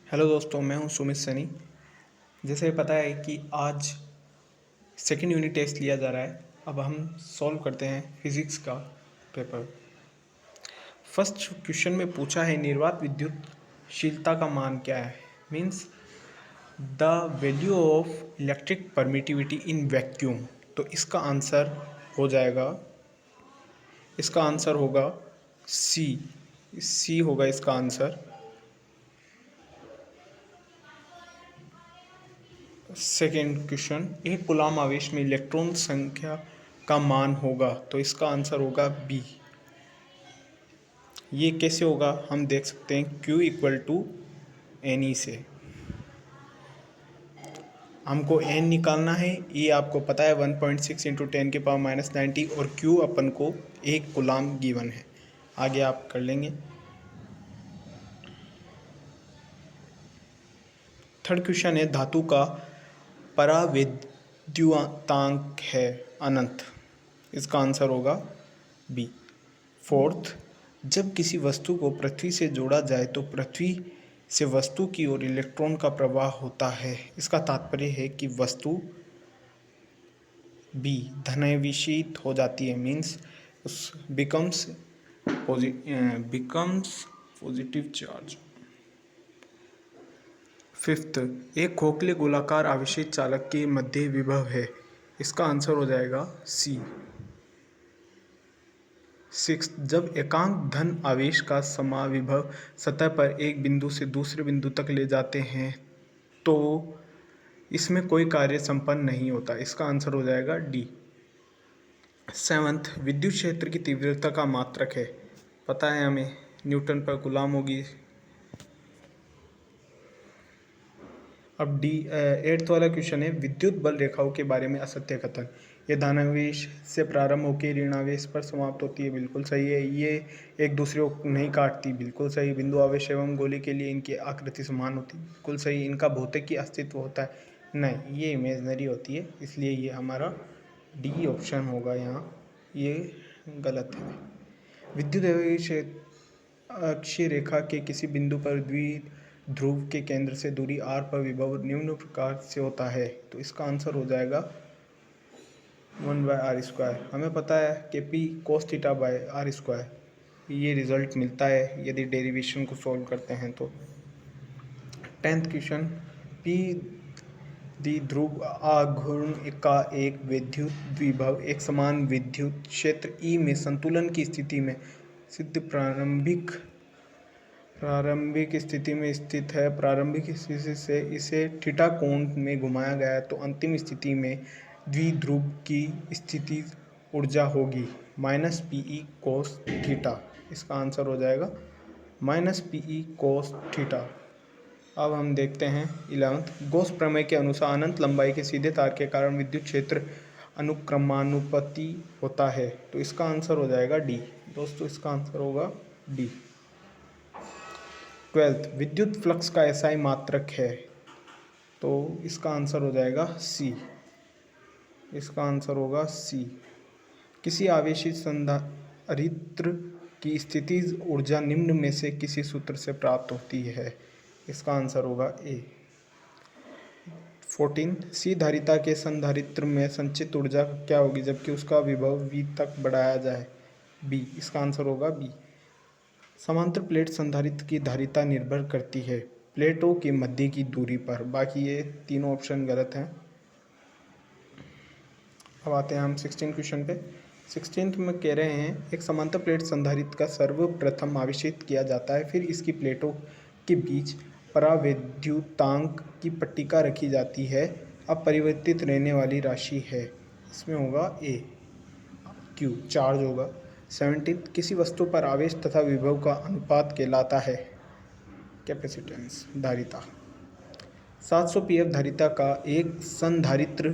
Hello दोस्तों, मैं हूं सुमित सनी। जैसे पता है कि आज सेकेंड यूनिट टेस्ट लिया जा रहा है। अब हम सॉल्व करते हैं फिज़िक्स का पेपर। फर्स्ट क्वेश्चन में पूछा है निर्वात विद्युतशीलता का मान क्या है। Means the value of electric permittivity in vacuum. तो इसका आंसर होगा सी। सी होगा इसका आंसर। सेकेंड क्वेश्चन, एक कूलाम आवेश में इलेक्ट्रॉन संख्या का मान होगा। तो इसका आंसर होगा बी। ये कैसे होगा हम देख सकते हैं। Q equal to N E से हमको n निकालना है। ये आपको पता है 1.6 इंटू 10⁻90 और Q अपन को एक कूलाम गिवन है। आगे आप कर लेंगे। थर्ड क्वेश्चन है धातु का परावैद्युतांक है अनंत। इसका आंसर होगा बी। फोर्थ, जब किसी वस्तु को पृथ्वी से जोड़ा जाए तो पृथ्वी से वस्तु की ओर इलेक्ट्रॉन का प्रवाह होता है। इसका तात्पर्य है कि वस्तु बी धनावेशित हो जाती है। Means becomes positive charge. Fifth, एक खोखले गोलाकार आवेशित चालक के मध्य विभव है। इसका आंसर हो जाएगा सी। सिक्स, जब एकांक धन आवेश का समाविभव सतह पर एक बिंदु से दूसरे बिंदु तक ले जाते हैं तो इसमें कोई कार्य संपन्न नहीं होता। इसका आंसर हो जाएगा डी। सेवंथ, विद्युत क्षेत्र की तीव्रता का मात्रक है। पता है हमें, न्यूटन पर कूलाम होगी। अब डी एट्थ वाला क्वेश्चन है विद्युत बल रेखाओं के बारे में असत्य कथन। ये धनावेश से प्रारंभ होकर ऋणावेश पर समाप्त होती है। बिल्कुल सही है। ये एक दूसरे को नहीं काटती। बिल्कुल सही। बिंदु आवेश एवं गोली के लिए इनकी आकृति समान होती है। बिल्कुल सही। इनका भौतिक अस्तित्व होता है नहीं, ये इमेजनरी होती है। इसलिए ये हमारा डी ऑप्शन होगा यहाँ। ये गलत है। विद्युत अक्षीय रेखा के किसी बिंदु पर द्विध्रुव के केंद्र से दूरी r पर विभव निम्न प्रकार से होता है। तो इसका आंसर हो जाएगा 1/r²। हमें पता है कि p cos θ/r²। ये रिजल्ट मिलता है यदि डेरिवेशन को सॉल्व करते हैं तो। 10th क्वेश्चन, p द्विध्रुव आघूर्ण का एक विद्युत द्विभव एक समान विद्युत क्षेत्र E में संतुलन की स्थिति में सिद्ध प्रारंभिक स्थिति में स्थित है। प्रारंभिक स्थिति से इसे थीटा कोण में घुमाया गया है तो अंतिम स्थिति में द्विध्रुव की स्थिति ऊर्जा होगी -Pe cos थीटा। इसका आंसर हो जाएगा -Pe cos थीटा। अब हम देखते हैं 11th, गॉस प्रमेय के अनुसार अनंत लंबाई के सीधे तार के कारण विद्युत क्षेत्र अनुक्रमानुपाती होता है। तो इसका आंसर हो जाएगा डी। दोस्तों इसका आंसर होगा डी। 12th, विद्युत फ्लक्स का एसआई मात्रक है। तो इसका आंसर हो जाएगा सी। इसका आंसर होगा सी। किसी आवेशित संधारित्र की स्थितिज ऊर्जा निम्न में से किसी सूत्र से प्राप्त होती है। इसका आंसर होगा ए। 14, सी धारिता के संधारित्र में संचित ऊर्जा क्या होगी जबकि उसका विभव V तक बढ़ाया जाए। बी। इसका आंसर होगा बी। समांतर प्लेट संधारित्र की धारिता निर्भर करती है प्लेटों के मध्य की दूरी पर। बाकी ये तीनों ऑप्शन गलत हैं। अब आते हैं हम 16 क्वेश्चन पे। 16th में कह रहे हैं एक समांतर प्लेट संधारित्र का सर्वप्रथम आविष्कृत किया जाता है, फिर इसकी प्लेटों के बीच परावैद्युतांक की पट्टिका रखी जाती है। अपरिवर्तित रहने वाली राशि है। इसमें होगा ए। Q चार्ज होगा। 17, किसी वस्तु पर आवेश तथा विभव का अनुपात कहलाता है कैपेसिटेंस धारिता। 700 pF धारिता का एक संधारित्र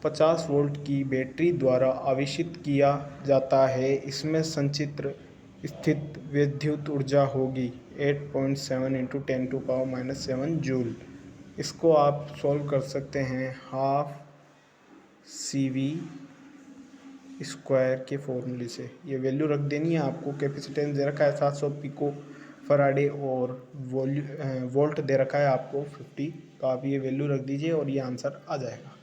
50 वोल्ट की बैटरी द्वारा आवेशित किया जाता है। इसमें संचित्र स्थित विद्युत ऊर्जा होगी 8.7 इंटू 10⁻⁻7 जूल। इसको आप सॉल्व कर सकते हैं हाफ CV स्क्वायर के फॉर्मूले से। ये वैल्यू रख देनी है आपको। कैपेसिटेंस दे रखा है 700 पिको फराडे और वोल्ट दे रखा है आपको 50 का, आप ये वैल्यू रख दीजिए और ये आंसर आ जाएगा।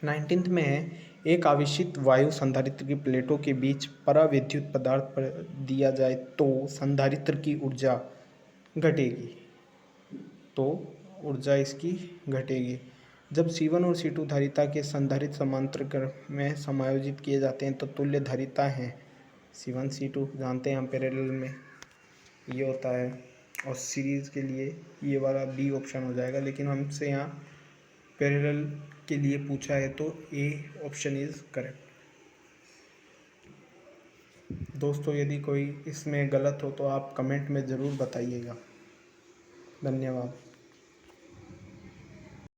19th में है, एक आवेशित वायु संधारित्र की प्लेटों के बीच परावैद्युत पदार्थ पर दिया जाए तो संधारित्र की ऊर्जा घटेगी। तो ऊर्जा इसकी घटेगी। जब C1 और C2 धारिता के संधारित्र समांतर क्रम में समायोजित किए जाते हैं तो तुल्य धारिता हैं। C1 C2 जानते हैं हम, पैरेलल में ये होता है, और सीरीज़ के लिए ये वाला बी ऑप्शन हो जाएगा, लेकिन हमसे यहाँ पैरेलल के लिए पूछा है तो ए ऑप्शन इज़ करेक्ट। दोस्तों यदि कोई इसमें गलत हो तो आप कमेंट में ज़रूर बताइएगा। धन्यवाद।